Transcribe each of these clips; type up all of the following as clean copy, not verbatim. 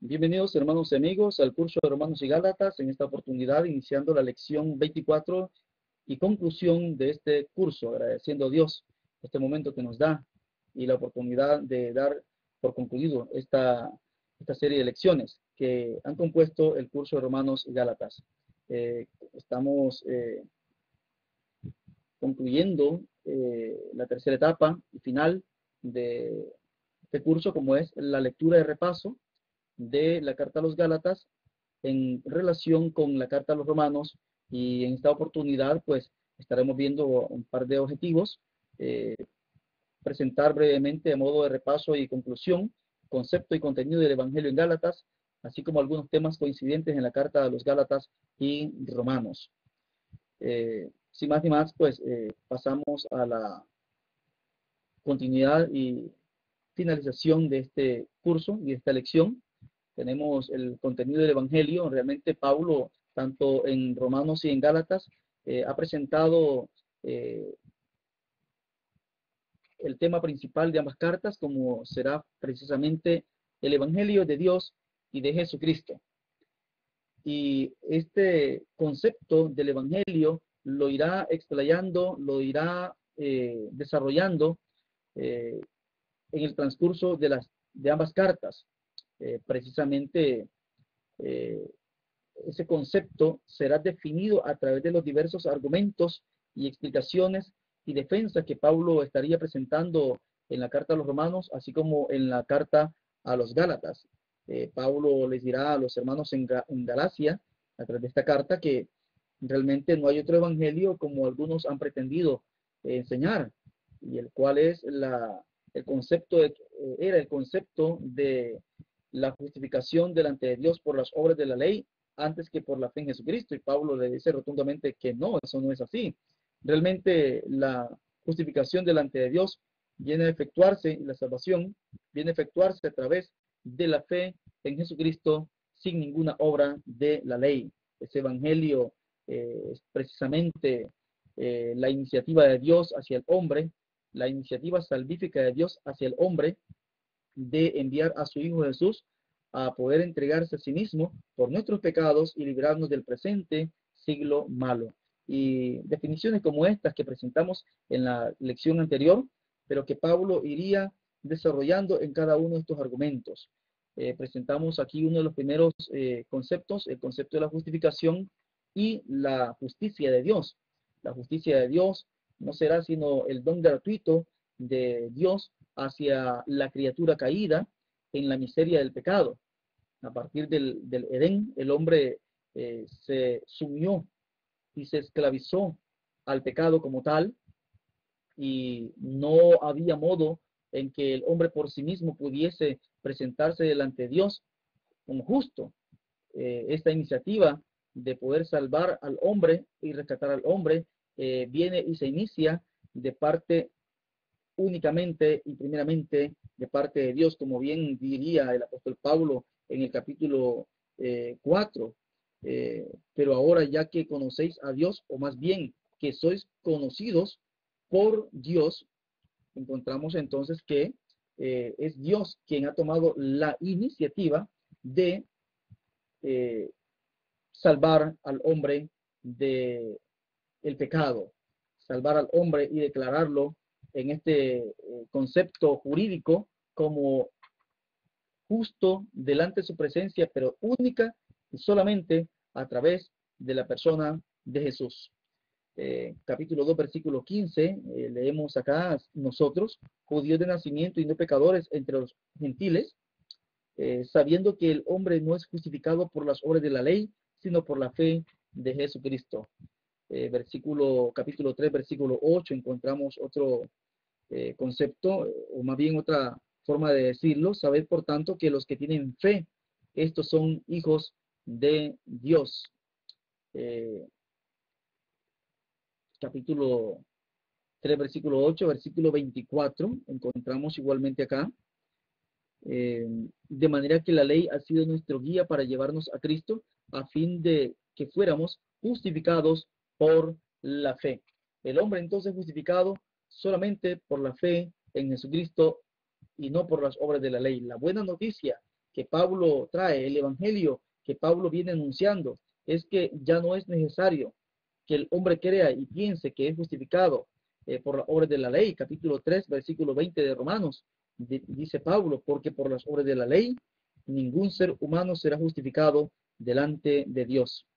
Bienvenidos hermanos y amigos al curso de Romanos y Gálatas, en esta oportunidad iniciando la lección 24 y conclusión de este curso, agradeciendo a Dios este momento que nos da y la oportunidad de dar por concluido esta serie de lecciones que han compuesto el curso de Romanos y Gálatas. Estamos concluyendo la tercera etapa y final de este curso, como es la lectura de repaso de la carta a los Gálatas en relación con la carta a los Romanos, y en esta oportunidad pues estaremos viendo un par de objetivos, presentar brevemente a modo de repaso y conclusión concepto y contenido del Evangelio en Gálatas, así como algunos temas coincidentes en la carta a los Gálatas y Romanos. Sin más ni más, pues pasamos a la continuidad y finalización de este curso y esta lección. Tenemos el contenido del Evangelio. Realmente Pablo, tanto en Romanos y en Gálatas, ha presentado el tema principal de ambas cartas, como será precisamente el Evangelio de Dios y de Jesucristo. Y este concepto del Evangelio lo irá explayando, lo irá desarrollando en el transcurso de ambas cartas. Precisamente ese concepto será definido a través de los diversos argumentos y explicaciones y defensas que Pablo estaría presentando en la carta a los Romanos, así como en la carta a los Gálatas. Pablo les dirá a los hermanos en Galacia, a través de esta carta, que realmente no hay otro evangelio como algunos han pretendido enseñar, y el cual es el concepto era el concepto de la justificación delante de Dios por las obras de la ley antes que por la fe en Jesucristo. Y Pablo le dice rotundamente que no, eso no es así. Realmente la justificación delante de Dios viene a efectuarse, y la salvación viene a efectuarse a través de la fe en Jesucristo sin ninguna obra de la ley. Ese evangelio es precisamente la iniciativa de Dios hacia el hombre, la iniciativa salvífica de Dios hacia el hombre, de enviar a su Hijo Jesús a poder entregarse a sí mismo por nuestros pecados y librarnos del presente siglo malo. Y definiciones como estas que presentamos en la lección anterior, pero que Pablo iría desarrollando en cada uno de estos argumentos. Presentamos aquí uno de los primeros conceptos, el concepto de la justificación y la justicia de Dios. La justicia de Dios no será sino el don gratuito de Dios hacia la criatura caída en la miseria del pecado. A partir del Edén, el hombre se sumió y se esclavizó al pecado como tal, y no había modo en que el hombre por sí mismo pudiese presentarse delante de Dios como justo. Esta iniciativa de poder salvar al hombre y rescatar al hombre viene y se inicia de parte únicamente y primeramente de parte de Dios, como bien diría el apóstol Pablo en el capítulo 4. Pero ahora ya que conocéis a Dios, o más bien que sois conocidos por Dios, encontramos entonces que es Dios quien ha tomado la iniciativa de salvar al hombre de el pecado, salvar al hombre y declararlo en este concepto jurídico como justo delante de su presencia, pero única y solamente a través de la persona de Jesús. Capítulo 2, versículo 15, leemos acá: nosotros, judíos de nacimiento y no pecadores entre los gentiles, sabiendo que el hombre no es justificado por las obras de la ley, sino por la fe de Jesucristo. Capítulo 3, versículo 8, encontramos otro concepto, o más bien otra forma de decirlo: sabed por tanto que los que tienen fe, estos son hijos de Dios. Capítulo 3, versículo 8, versículo 24, encontramos igualmente acá: de manera que la ley ha sido nuestro guía para llevarnos a Cristo, a fin de que fuéramos justificados por la fe. El hombre entonces justificado solamente por la fe en Jesucristo y no por las obras de la ley. La buena noticia que Pablo trae, el evangelio que Pablo viene anunciando, es que ya no es necesario que el hombre crea y piense que es justificado por las obras de la ley. Capítulo 3, versículo 20 de Romanos, dice Pablo, porque por las obras de la ley ningún ser humano será justificado delante de Dios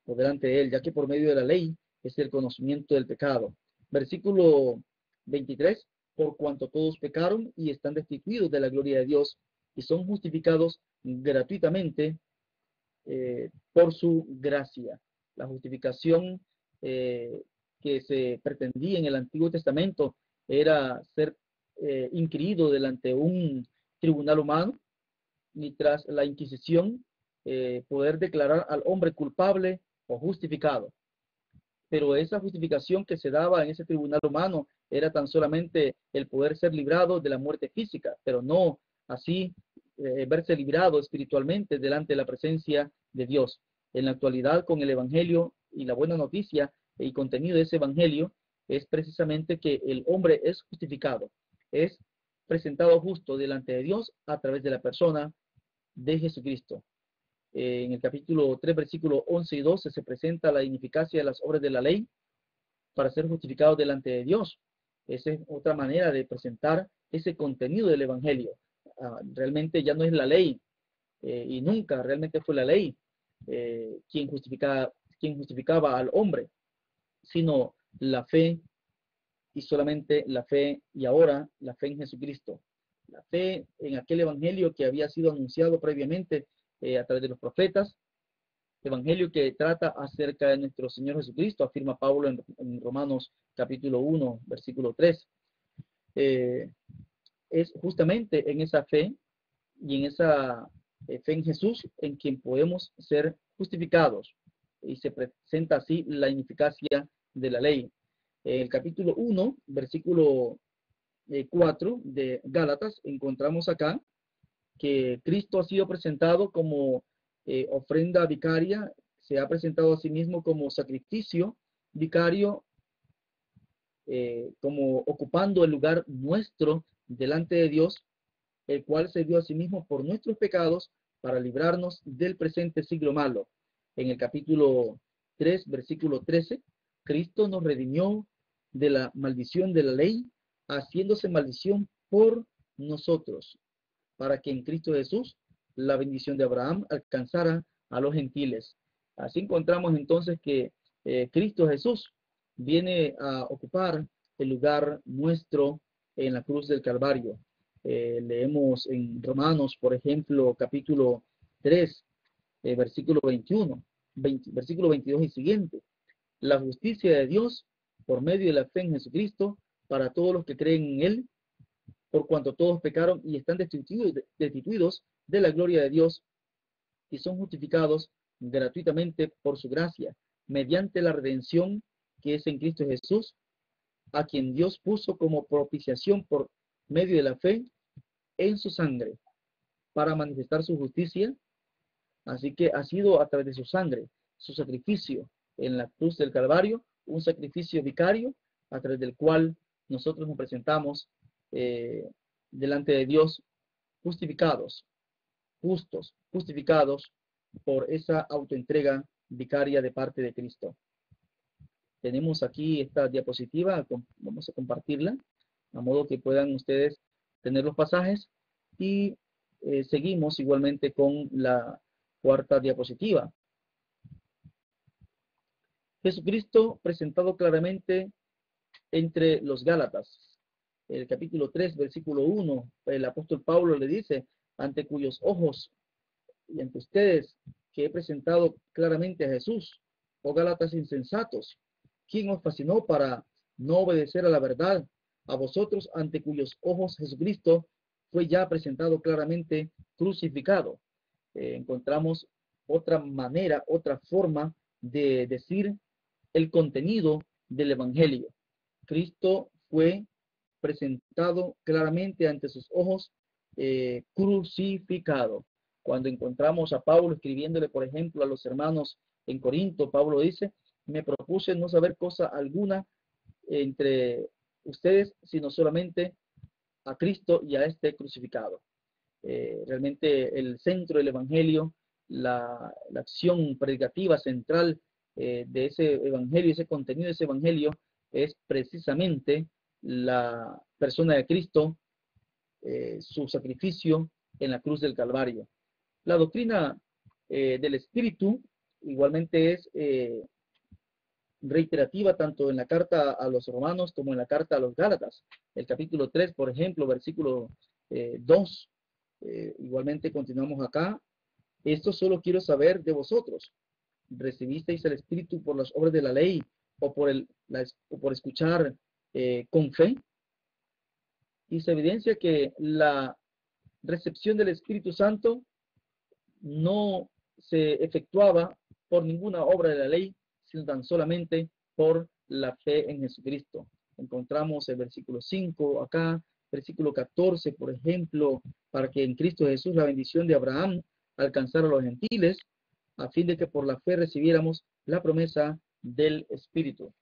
o delante de él, ya que por medio de la ley es el conocimiento del pecado. Versículo 23, por cuanto todos pecaron y están destituidos de la gloria de Dios y son justificados gratuitamente por su gracia. La justificación que se pretendía en el Antiguo Testamento era ser inquirido delante de un tribunal humano y tras la Inquisición poder declarar al hombre culpable o justificado. Pero esa justificación que se daba en ese tribunal humano era tan solamente el poder ser librado de la muerte física, pero no así verse librado espiritualmente delante de la presencia de Dios. En la actualidad, con el Evangelio y la buena noticia y contenido de ese Evangelio, es precisamente que el hombre es justificado, es presentado justo delante de Dios a través de la persona de Jesucristo. En el capítulo 3, versículos 11 y 12 se presenta la ineficacia de las obras de la ley para ser justificados delante de Dios. Esa es otra manera de presentar ese contenido del Evangelio. Realmente ya no es la ley y nunca realmente fue la ley quien justificaba al hombre, sino la fe y solamente la fe y ahora la fe en Jesucristo. La fe en aquel Evangelio que había sido anunciado previamente a través de los profetas, evangelio que trata acerca de nuestro Señor Jesucristo, afirma Pablo en Romanos capítulo 1, versículo 3. Es justamente en esa fe y en esa fe en Jesús en quien podemos ser justificados y se presenta así la ineficacia de la ley. En el capítulo 1, versículo 4 de Gálatas, encontramos acá que Cristo ha sido presentado como ofrenda vicaria, se ha presentado a sí mismo como sacrificio vicario, como ocupando el lugar nuestro delante de Dios, el cual se dio a sí mismo por nuestros pecados para librarnos del presente siglo malo. En el capítulo 3, versículo 13, Cristo nos redimió de la maldición de la ley, haciéndose maldición por nosotros, para que en Cristo Jesús la bendición de Abraham alcanzara a los gentiles. Así encontramos entonces que Cristo Jesús viene a ocupar el lugar nuestro en la cruz del Calvario. Leemos en Romanos, por ejemplo, capítulo 3, versículo 21, versículo 22 y siguiente. La justicia de Dios por medio de la fe en Jesucristo para todos los que creen en Él, por cuanto todos pecaron y están destituidos de la gloria de Dios y son justificados gratuitamente por su gracia, mediante la redención que es en Cristo Jesús, a quien Dios puso como propiciación por medio de la fe en su sangre, para manifestar su justicia. Así que ha sido a través de su sangre, su sacrificio en la cruz del Calvario, un sacrificio vicario, a través del cual nosotros nos presentamos delante de Dios justificados, justos, justificados por esa autoentrega vicaria de parte de Cristo. Tenemos aquí esta diapositiva, vamos a compartirla, a modo que puedan ustedes tener los pasajes y seguimos igualmente con la cuarta diapositiva. Jesucristo presentado claramente entre los Gálatas. El capítulo 3, versículo 1, el apóstol Pablo le dice, ante cuyos ojos y ante ustedes que he presentado claramente a Jesús, oh Gálatas insensatos, ¿quién os fascinó para no obedecer a la verdad? A vosotros ante cuyos ojos Jesucristo fue ya presentado claramente crucificado. Encontramos otra manera, otra forma de decir el contenido del Evangelio. Cristo fue presentado claramente ante sus ojos crucificado. Cuando encontramos a Pablo escribiéndole, por ejemplo, a los hermanos en Corinto, Pablo dice, me propuse no saber cosa alguna entre ustedes, sino solamente a Cristo y a este crucificado. realmente el centro del Evangelio, la acción predicativa central de ese Evangelio, ese contenido de ese Evangelio, es precisamente la persona de Cristo, su sacrificio en la cruz del Calvario. La doctrina del Espíritu igualmente es reiterativa tanto en la carta a los romanos como en la carta a los gálatas. El capítulo 3, por ejemplo, versículo 2, igualmente continuamos acá. Esto solo quiero saber de vosotros. ¿Recibisteis el Espíritu por las obras de la ley o por escuchar con fe? Y se evidencia que la recepción del Espíritu Santo no se efectuaba por ninguna obra de la ley, sino tan solamente por la fe en Jesucristo. Encontramos el versículo 5 acá, versículo 14, por ejemplo, para que en Cristo Jesús la bendición de Abraham alcanzara a los gentiles, a fin de que por la fe recibiéramos la promesa del Espíritu.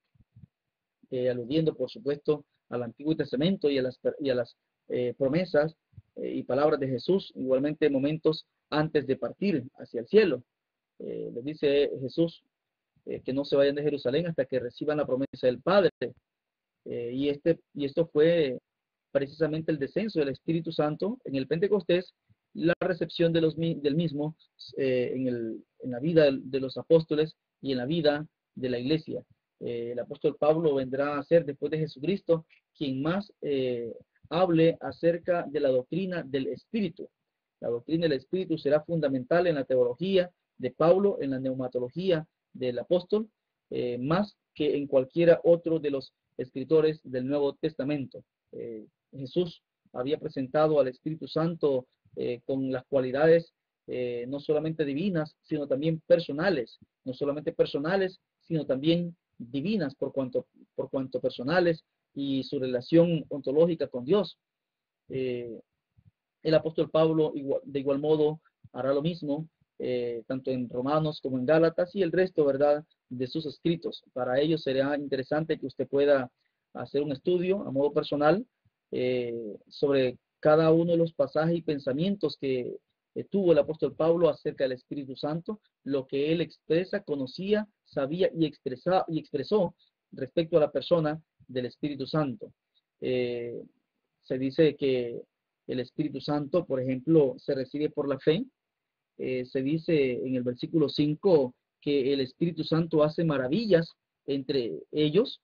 Aludiendo, por supuesto, al Antiguo Testamento y a las promesas y palabras de Jesús, igualmente momentos antes de partir hacia el cielo. Les dice Jesús que no se vayan de Jerusalén hasta que reciban la promesa del Padre. Y esto fue precisamente el descenso del Espíritu Santo en el Pentecostés, la recepción del mismo en la vida de los apóstoles y en la vida de la iglesia. El apóstol Pablo vendrá a ser, después de Jesucristo, quien más hable acerca de la doctrina del Espíritu. La doctrina del Espíritu será fundamental en la teología de Pablo, en la neumatología del apóstol, más que en cualquiera otro de los escritores del Nuevo Testamento. Jesús había presentado al Espíritu Santo con las cualidades no solamente divinas, sino también personales, no solamente personales, sino también divinas por cuanto personales y su relación ontológica con Dios. El apóstol Pablo de igual modo hará lo mismo, tanto en Romanos como en Gálatas y el resto, ¿verdad?, de sus escritos. Para ello será interesante que usted pueda hacer un estudio a modo personal sobre cada uno de los pasajes y pensamientos que tuvo el apóstol Pablo acerca del Espíritu Santo, lo que él expresa, conocía, sabía y expresó respecto a la persona del Espíritu Santo. Se dice que el Espíritu Santo, por ejemplo, se recibe por la fe. Se dice en el versículo 5 que el Espíritu Santo hace maravillas entre ellos.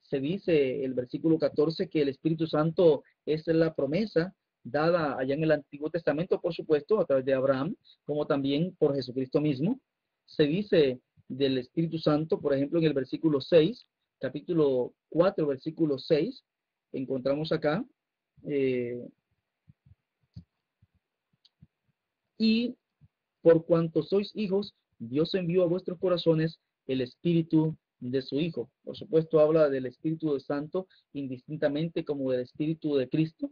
Se dice el versículo 14 que el Espíritu Santo es la promesa dada allá en el Antiguo Testamento, por supuesto, a través de Abraham, como también por Jesucristo mismo. Se dice del Espíritu Santo, por ejemplo, en el versículo 6, capítulo 4, versículo 6, encontramos acá, y por cuanto sois hijos, Dios envió a vuestros corazones el Espíritu de su Hijo. Por supuesto, habla del Espíritu Santo indistintamente como del Espíritu de Cristo.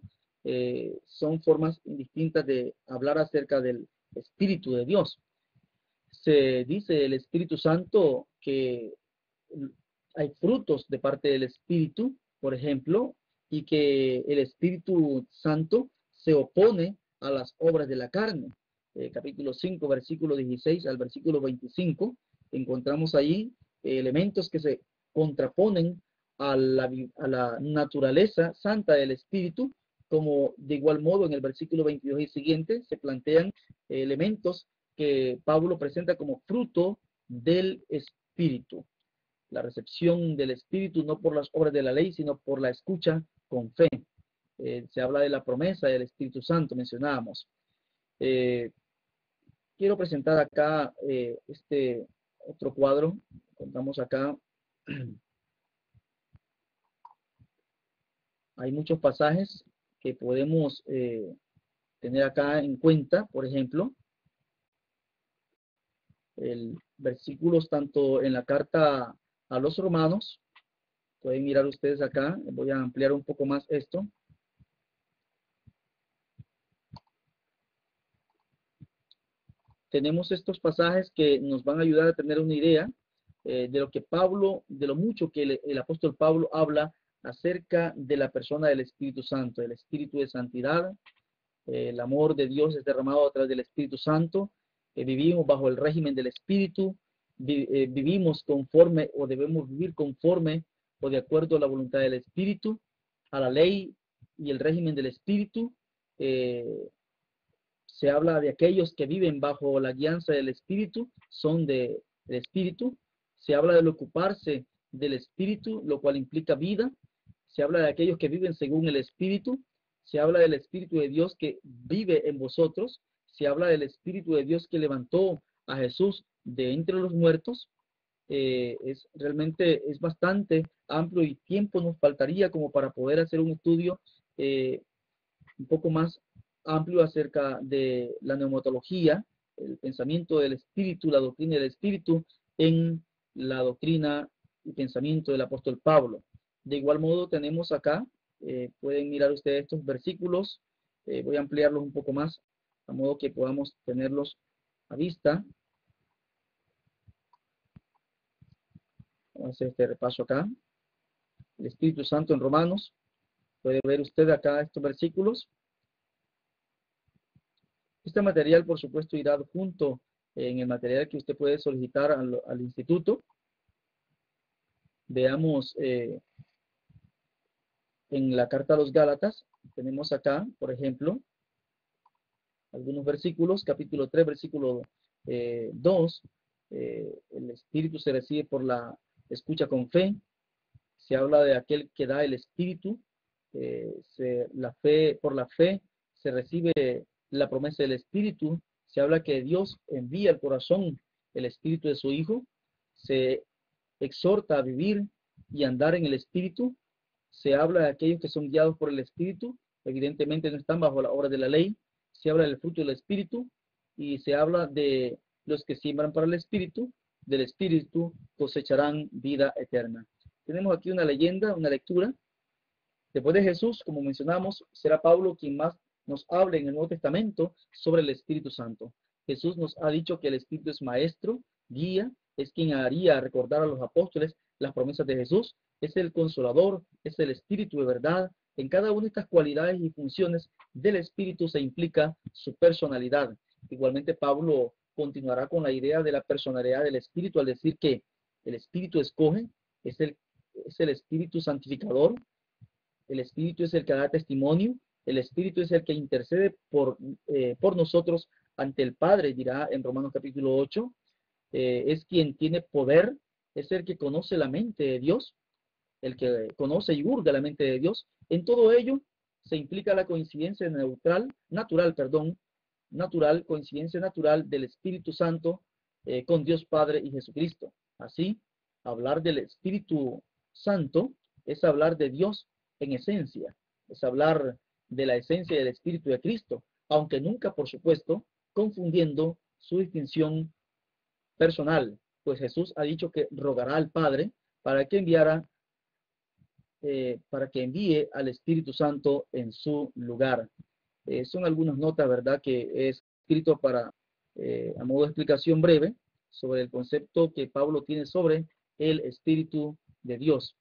Son formas indistintas de hablar acerca del Espíritu de Dios. Se dice el Espíritu Santo que hay frutos de parte del Espíritu, por ejemplo, y que el Espíritu Santo se opone a las obras de la carne. Capítulo 5, versículo 16 al versículo 25, encontramos ahí elementos que se contraponen a la naturaleza santa del Espíritu, como de igual modo en el versículo 22 y siguiente se plantean elementos que Pablo presenta como fruto del Espíritu. La recepción del Espíritu no por las obras de la ley, sino por la escucha con fe. Se habla de la promesa del Espíritu Santo, mencionábamos. Quiero presentar acá este otro cuadro. Contamos acá. Hay muchos pasajes que podemos tener acá en cuenta. Por ejemplo, versículos tanto en la carta a los romanos. Pueden mirar ustedes acá. Voy a ampliar un poco más esto. Tenemos estos pasajes que nos van a ayudar a tener una idea de lo que Pablo, de lo mucho que el apóstol Pablo habla acerca de la persona del Espíritu Santo, del Espíritu de santidad, El amor de Dios es derramado a través del Espíritu Santo. Vivimos bajo el régimen del Espíritu. Vivimos conforme o debemos vivir conforme o de acuerdo a la voluntad del Espíritu, a la ley y el régimen del Espíritu. Se habla de aquellos que viven bajo la guianza del Espíritu, son del Espíritu. Se habla del ocuparse del Espíritu, lo cual implica vida. Se habla de aquellos que viven según el Espíritu. Se habla del Espíritu de Dios que vive en vosotros. Se habla del Espíritu de Dios que levantó a Jesús de entre los muertos. Realmente es bastante amplio y tiempo nos faltaría como para poder hacer un estudio un poco más amplio acerca de la neumatología, el pensamiento del Espíritu, la doctrina del Espíritu en la doctrina y pensamiento del apóstol Pablo. De igual modo tenemos acá, pueden mirar ustedes estos versículos, voy a ampliarlos un poco más, a modo que podamos tenerlos a vista. Vamos a hacer este repaso acá. El Espíritu Santo en Romanos, puede ver usted acá estos versículos. Este material, por supuesto, irá junto en el material que usted puede solicitar al instituto. Veamos en la carta a los Gálatas, tenemos acá, por ejemplo, algunos versículos, capítulo 3, versículo 2, el Espíritu se recibe por la escucha con fe. Se habla de aquel que da el Espíritu, por la fe se recibe la promesa del Espíritu. Se habla que Dios envía al corazón el Espíritu de su Hijo. Se exhorta a vivir y andar en el Espíritu. Se habla de aquellos que son guiados por el Espíritu. Evidentemente no están bajo la obra de la ley. Se habla del fruto del Espíritu y se habla de los que siembran para el Espíritu. Del Espíritu cosecharán vida eterna. Tenemos aquí una leyenda, una lectura. Después de Jesús, como mencionamos, será Pablo quien más nos hable en el Nuevo Testamento sobre el Espíritu Santo. Jesús nos ha dicho que el Espíritu es maestro, guía, es quien haría recordar a los apóstoles las promesas de Jesús, es el consolador, es el Espíritu de verdad. En cada una de estas cualidades y funciones del Espíritu se implica su personalidad. Igualmente Pablo continuará con la idea de la personalidad del Espíritu al decir que el Espíritu escoge, es el Espíritu santificador, el Espíritu es el que da testimonio, el Espíritu es el que intercede por nosotros ante el Padre, dirá en Romanos capítulo 8, es quien tiene poder, es el que conoce la mente de Dios, el que conoce y hurga la mente de Dios. En todo ello se implica la coincidencia natural, coincidencia natural del Espíritu Santo con Dios Padre y Jesucristo. Así, hablar del Espíritu Santo es hablar de Dios en esencia, es hablar de la esencia del Espíritu de Cristo, aunque nunca, por supuesto, confundiendo su distinción personal, pues Jesús ha dicho que rogará al Padre para que envíe al Espíritu Santo en su lugar. Son algunas notas, ¿verdad?, que he escrito a modo de explicación breve sobre el concepto que Pablo tiene sobre el Espíritu de Dios.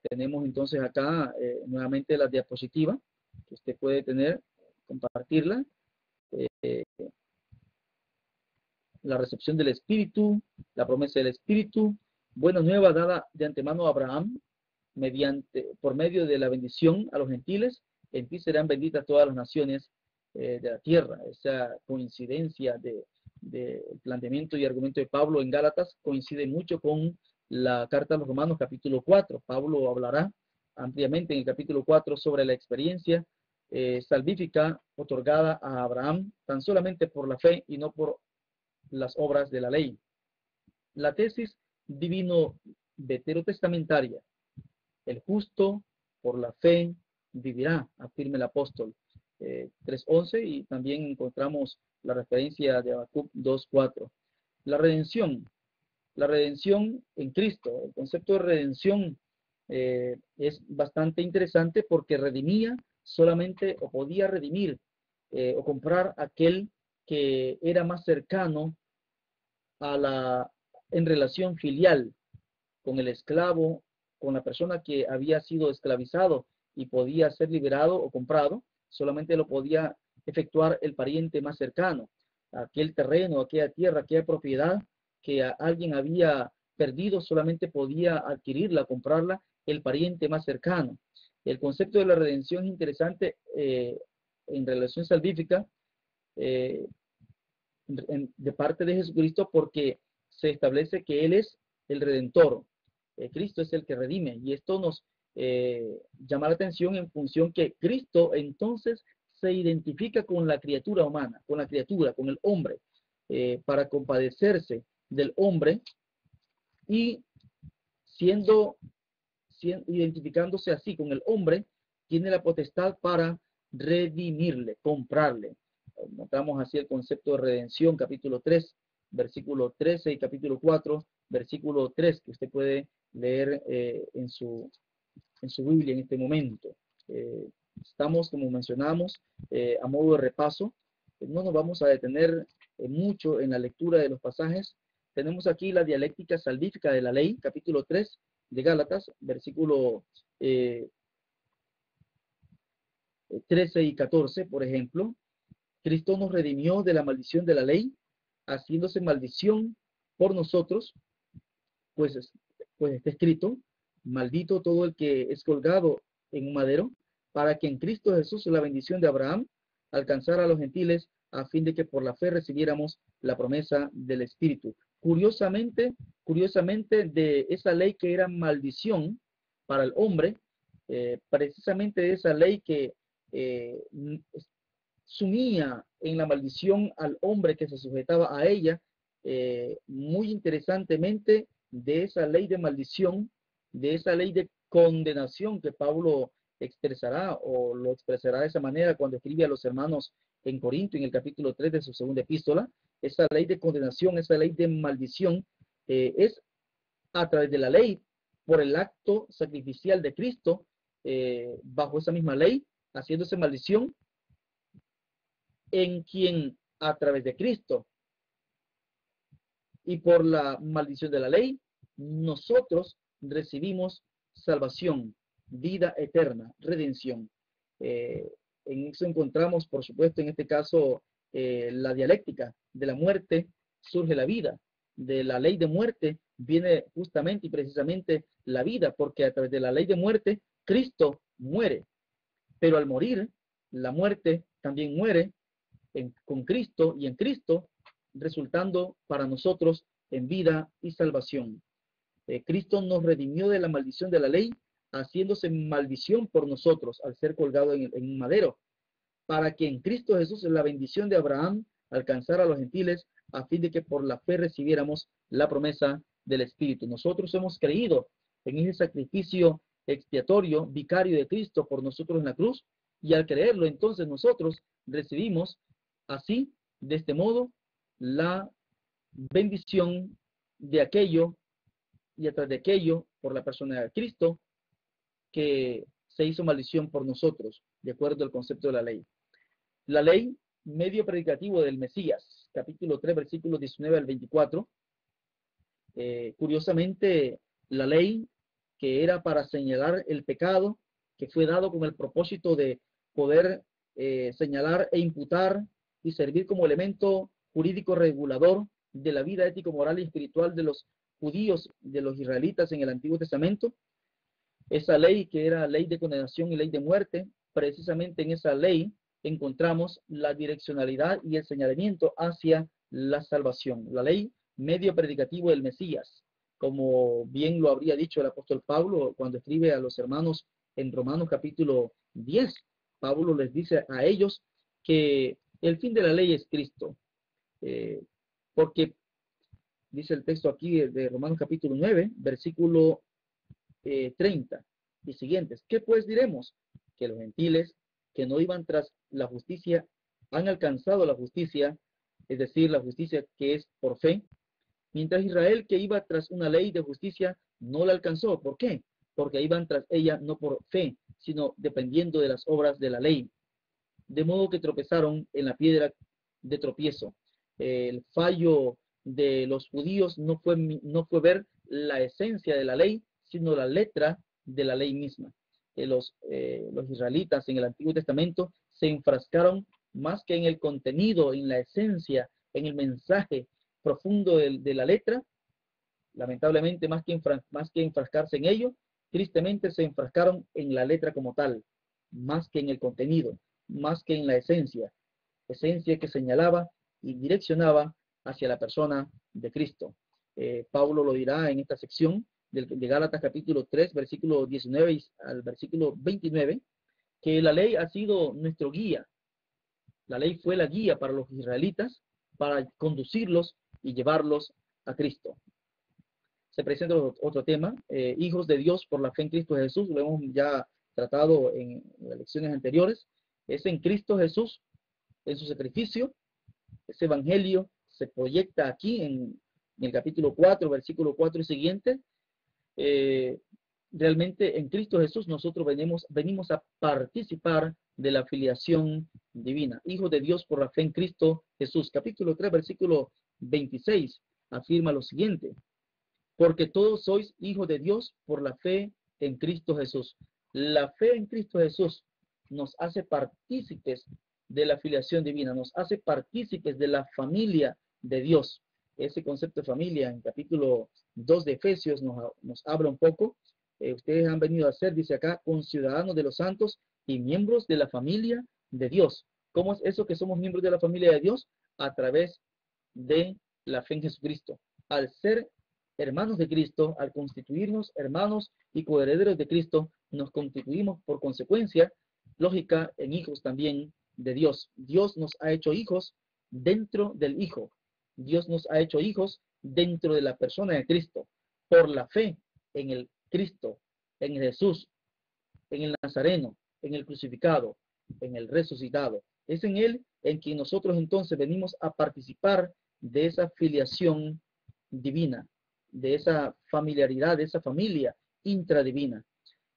Tenemos entonces acá nuevamente la diapositiva que usted puede tener, compartirla. La recepción del Espíritu, la promesa del Espíritu, buena nueva dada de antemano a Abraham, por medio de la bendición a los gentiles, en ti serán benditas todas las naciones de la tierra. Esa coincidencia del planteamiento y argumento de Pablo en Gálatas coincide mucho con la carta a los Romanos capítulo 4. Pablo hablará ampliamente en el capítulo 4 sobre la experiencia salvífica otorgada a Abraham tan solamente por la fe y no por las obras de la ley. La tesis divino-veterotestamentaria. El justo por la fe vivirá, afirma el apóstol 3:11, y también encontramos la referencia de Habacuc 2:4. La redención en Cristo. El concepto de redención es bastante interesante porque redimía solamente o podía redimir o comprar aquel que era más cercano en relación filial con el esclavo, con la persona que había sido esclavizado y podía ser liberado o comprado. Solamente lo podía efectuar el pariente más cercano, aquel terreno, aquella tierra, aquella propiedad que alguien había perdido, solamente podía adquirirla, comprarla, el pariente más cercano. El concepto de la redención es interesante en relación salvífica de parte de Jesucristo, porque se establece que Él es el Redentor. Cristo es el que redime, y esto nos llama la atención en función que Cristo entonces se identifica con la criatura humana, con la criatura, con el hombre, para compadecerse del hombre y identificándose así con el hombre, tiene la potestad para redimirle, comprarle. Notamos así el concepto de redención, capítulo 3, versículo 13 y capítulo 4, versículo 3, que usted puede leer en su Biblia en este momento. Estamos, como mencionamos, a modo de repaso. No nos vamos a detener mucho en la lectura de los pasajes. Tenemos aquí la dialéctica salvífica de la ley, capítulo 3 de Gálatas, versículo 13 y 14, por ejemplo. Cristo nos redimió de la maldición de la ley, haciéndose maldición por nosotros, pues está escrito: maldito todo el que es colgado en un madero, para que en Cristo Jesús la bendición de Abraham alcanzara a los gentiles, a fin de que por la fe recibiéramos la promesa del Espíritu. Curiosamente, de esa ley que era maldición para el hombre, precisamente de esa ley que sumía en la maldición al hombre que se sujetaba a ella, muy interesantemente, de esa ley de maldición, de esa ley de condenación que Pablo expresará o lo expresará de esa manera cuando escribe a los hermanos en Corinto, en el capítulo 3 de su segunda epístola. Esa ley de condenación, esa ley de maldición, es a través de la ley, por el acto sacrificial de Cristo, bajo esa misma ley, haciéndose maldición, en quien a través de Cristo y por la maldición de la ley, nosotros recibimos salvación, vida eterna, redención. En eso encontramos, por supuesto, en este caso, la dialéctica. De la muerte surge la vida. De la ley de muerte viene justamente y precisamente la vida, porque a través de la ley de muerte, Cristo muere. Pero al morir, la muerte también muere con Cristo y en Cristo, resultando para nosotros en vida y salvación. Cristo nos redimió de la maldición de la ley, haciéndose maldición por nosotros al ser colgado en un madero, para que en Cristo Jesús la bendición de Abraham alcanzara a los gentiles, a fin de que por la fe recibiéramos la promesa del Espíritu. Nosotros hemos creído en ese sacrificio expiatorio, vicario de Cristo por nosotros en la cruz, y al creerlo, entonces nosotros recibimos así, de este modo, la bendición de aquello y a través de aquello, por la persona de Cristo, que se hizo maldición por nosotros, de acuerdo al concepto de la ley. La ley, medio predicativo del Mesías, capítulo 3, versículos 19 al 24. Curiosamente, la ley que era para señalar el pecado, que fue dado con el propósito de poder señalar e imputar y servir como elemento jurídico regulador de la vida ético, moral y espiritual de los judíos, de los israelitas en el Antiguo Testamento. Esa ley que era ley de condenación y ley de muerte, precisamente en esa ley encontramos la direccionalidad y el señalamiento hacia la salvación. La ley, medio predicativo del Mesías, como bien lo habría dicho el apóstol Pablo cuando escribe a los hermanos en Romanos capítulo 10. Pablo les dice a ellos que el fin de la ley es Cristo, porque dice el texto aquí de Romanos capítulo 9, versículo 30 y siguientes. ¿Qué pues diremos? Que los gentiles que no iban tras la justicia han alcanzado la justicia, es decir, la justicia que es por fe, mientras Israel, que iba tras una ley de justicia, no la alcanzó. ¿Por qué? Porque iban tras ella no por fe, sino dependiendo de las obras de la ley. De modo que tropezaron en la piedra de tropiezo. El fallo de los judíos no fue ver la esencia de la ley, sino la letra de la ley misma. Los israelitas en el Antiguo Testamento se enfrascaron más que en el contenido, en la esencia, en el mensaje profundo de la letra. Lamentablemente, más que enfrascarse en ello, tristemente se enfrascaron en la letra como tal, más que en el contenido, más que en la esencia que señalaba y direccionaba hacia la persona de Cristo. Pablo lo dirá en esta sección de Gálatas capítulo 3, versículo 19 al versículo 29, que la ley ha sido nuestro guía. La ley fue la guía para los israelitas, para conducirlos y llevarlos a Cristo. Se presenta otro tema, hijos de Dios por la fe en Cristo Jesús. Lo hemos ya tratado en las lecciones anteriores. Es en Cristo Jesús, en su sacrificio. Ese evangelio se proyecta aquí en el capítulo 4, versículo 4 y siguiente. Realmente en Cristo Jesús nosotros venimos a participar de la filiación divina. Hijos de Dios por la fe en Cristo Jesús. Capítulo 3, versículo 26 afirma lo siguiente: porque todos sois hijos de Dios por la fe en Cristo Jesús. La fe en Cristo Jesús nos hace partícipes de la filiación divina, nos hace partícipes de la familia de Dios. Ese concepto de familia en capítulo 2 de Efesios nos habla un poco. Ustedes han venido a ser, dice acá, conciudadanos de los santos y miembros de la familia de Dios. ¿Cómo es eso que somos miembros de la familia de Dios? A través de la fe en Jesucristo. Al ser hermanos de Cristo, al constituirnos hermanos y coherederos de Cristo, nos constituimos por consecuencia lógica en hijos también de Dios. Dios nos ha hecho hijos dentro del Hijo. Dios nos ha hecho hijos dentro de la persona de Cristo, por la fe en el Cristo, en Jesús, en el Nazareno, en el crucificado, en el resucitado. Es en Él en quien nosotros entonces venimos a participar de esa filiación divina, de esa familiaridad, de esa familia intradivina.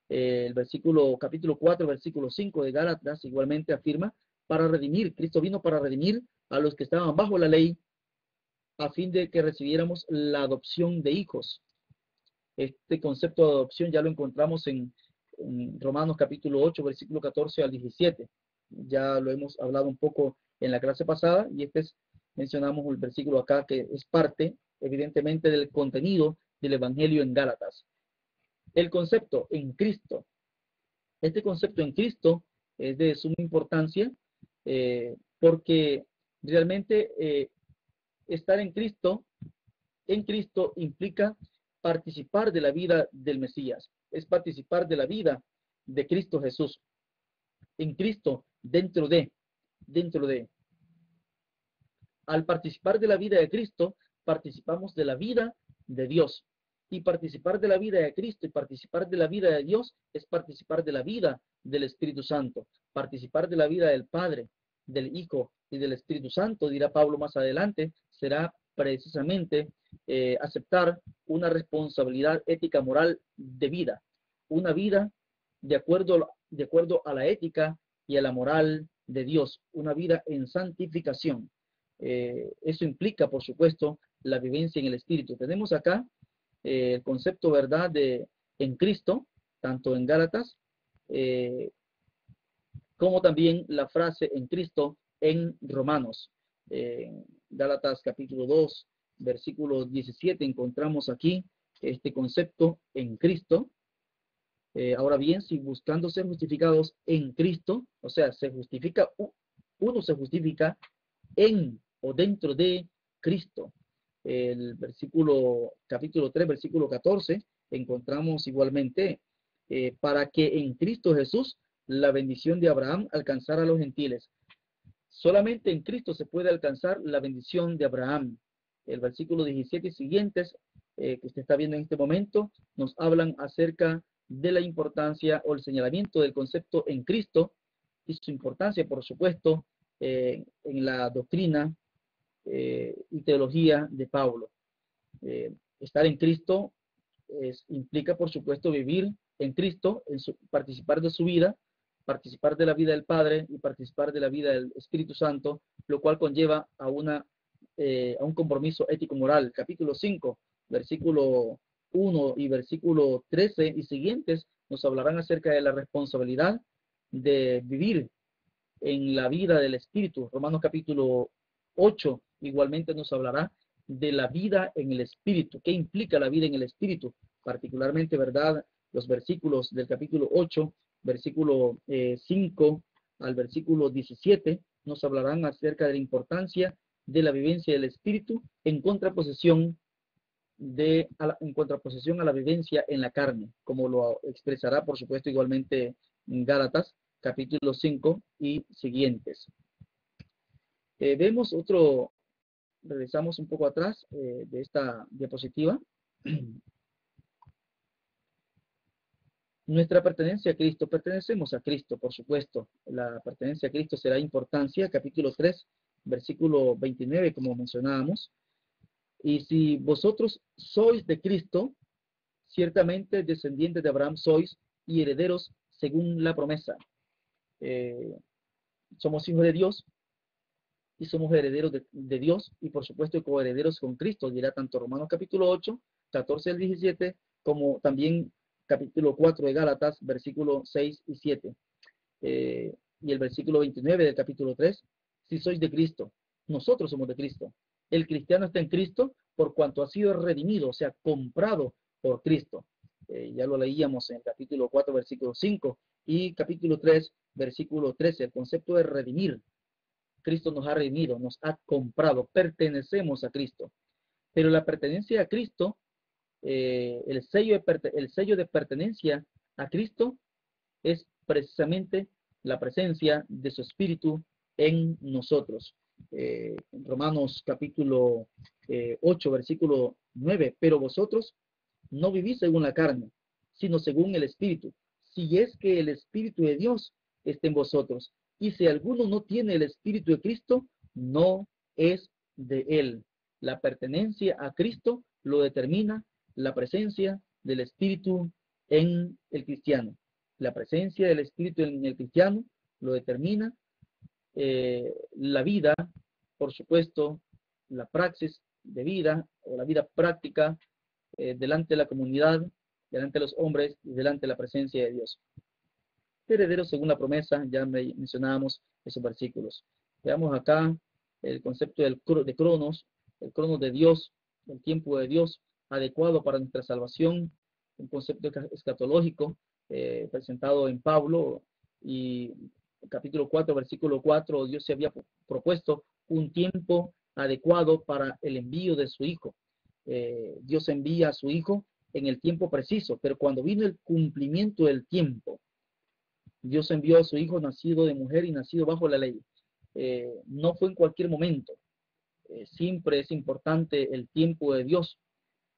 El capítulo 4, versículo 5 de Gálatas igualmente afirma, para redimir, Cristo vino para redimir a los que estaban bajo la ley, a fin de que recibiéramos la adopción de hijos. Este concepto de adopción ya lo encontramos en Romanos capítulo 8, versículo 14 al 17. Ya lo hemos hablado un poco en la clase pasada, y mencionamos el versículo acá que es parte, evidentemente, del contenido del Evangelio en Gálatas. El concepto en Cristo. Este concepto en Cristo es de suma importancia porque realmente estar en Cristo implica participar de la vida del Mesías, es participar de la vida de Cristo Jesús. En Cristo, dentro de. Al participar de la vida de Cristo, participamos de la vida de Dios. Y participar de la vida de Cristo y participar de la vida de Dios es participar de la vida del Espíritu Santo. Participar de la vida del Padre, del Hijo y del Espíritu Santo, dirá Pablo más adelante, será precisamente aceptar una responsabilidad ética moral de vida. Una vida de acuerdo a la ética y a la moral de Dios. Una vida en santificación. Eso implica, por supuesto, la vivencia en el Espíritu. Tenemos acá el concepto, ¿verdad?, en Cristo, tanto en Gálatas, como también la frase en Cristo en Romanos. Gálatas capítulo 2, versículo 17, encontramos aquí este concepto en Cristo. Ahora bien, si buscando ser justificados en Cristo, o sea, uno se justifica en o dentro de Cristo. El capítulo 3, versículo 14, encontramos igualmente, para que en Cristo Jesús la bendición de Abraham alcanzara a los gentiles. Solamente en Cristo se puede alcanzar la bendición de Abraham. El versículo 17 y siguientes, que usted está viendo en este momento, nos hablan acerca de la importancia o el señalamiento del concepto en Cristo y su importancia, por supuesto, en la doctrina y teología de Pablo. Estar en Cristo implica, por supuesto, vivir en Cristo, participar de su vida, participar de la vida del Padre y participar de la vida del Espíritu Santo, lo cual conlleva a un compromiso ético-moral. Capítulo 5, versículo 1 y versículo 13 y siguientes nos hablarán acerca de la responsabilidad de vivir en la vida del Espíritu. Romanos capítulo 8 igualmente nos hablará de la vida en el Espíritu. ¿Qué implica la vida en el Espíritu? Particularmente, ¿verdad? Los versículos del capítulo 8, versículo 5 al versículo 17, nos hablarán acerca de la importancia de la vivencia del Espíritu en contraposición a la vivencia en la carne, como lo expresará, por supuesto, igualmente en Gálatas, capítulo 5 y siguientes. Vemos otro, regresamos un poco atrás de esta diapositiva. Nuestra pertenencia a Cristo, pertenecemos a Cristo, por supuesto. La pertenencia a Cristo será importancia, capítulo 3, versículo 29, como mencionábamos. Y si vosotros sois de Cristo, ciertamente descendientes de Abraham sois y herederos según la promesa. Somos hijos de Dios y somos herederos de Dios y por supuesto coherederos con Cristo, dirá tanto Romanos capítulo 8, 14 al 17, como también capítulo 4 de Gálatas, versículo 6 y 7. Y el versículo 29 del capítulo 3, si sois de Cristo, nosotros somos de Cristo. El cristiano está en Cristo por cuanto ha sido redimido, o sea, comprado por Cristo. Ya lo leíamos en el capítulo 4, versículo 5 y capítulo 3, versículo 13, el concepto de redimir. Cristo nos ha redimido, nos ha comprado, pertenecemos a Cristo. Pero la pertenencia a Cristo, el sello de pertenencia a Cristo es precisamente la presencia de su Espíritu en nosotros. Romanos capítulo 8, versículo 9, pero vosotros no vivís según la carne, sino según el Espíritu, si es que el Espíritu de Dios está en vosotros. Y si alguno no tiene el Espíritu de Cristo, no es de él. La pertenencia a Cristo lo determina la presencia del Espíritu en el cristiano. La presencia del Espíritu en el cristiano lo determina la vida, por supuesto, la praxis de vida o la vida práctica delante de la comunidad, delante de los hombres y delante de la presencia de Dios. Herederos según la promesa, ya mencionábamos esos versículos. Veamos acá el concepto de cronos, el cronos de Dios, el tiempo de Dios, adecuado para nuestra salvación, un concepto escatológico presentado en Pablo, y capítulo 4, versículo 4, Dios se había propuesto un tiempo adecuado para el envío de su Hijo. Dios envía a su Hijo en el tiempo preciso, pero cuando vino el cumplimiento del tiempo, Dios envió a su Hijo nacido de mujer y nacido bajo la ley. No fue en cualquier momento. Siempre es importante el tiempo de Dios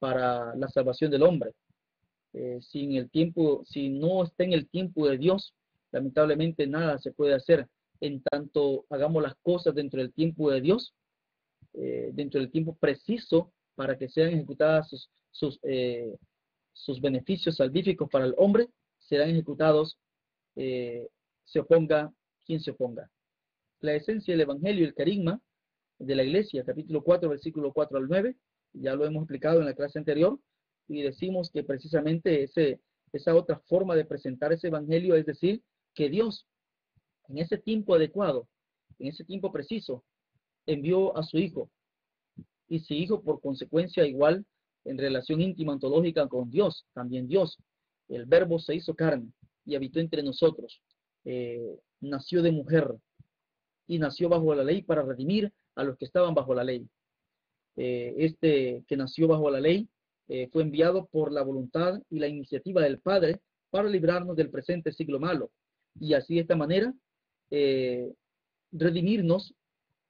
para la salvación del hombre. Si no está en el tiempo de Dios, lamentablemente nada se puede hacer. En tanto hagamos las cosas dentro del tiempo de Dios, dentro del tiempo preciso para que sean ejecutadas sus beneficios salvíficos para el hombre, serán ejecutados, se oponga quien se oponga. La esencia del Evangelio y el carisma de la Iglesia, capítulo 4, versículo 4 al 9, ya lo hemos explicado en la clase anterior, y decimos que precisamente esa otra forma de presentar ese Evangelio es decir, que Dios, en ese tiempo adecuado, en ese tiempo preciso, envió a su Hijo, y su Hijo por consecuencia igual en relación íntima ontológica con Dios, también Dios, el Verbo se hizo carne y habitó entre nosotros, nació de mujer y nació bajo la ley para redimir a los que estaban bajo la ley. Este que nació bajo la ley fue enviado por la voluntad y la iniciativa del Padre para librarnos del presente siglo malo y así de esta manera redimirnos,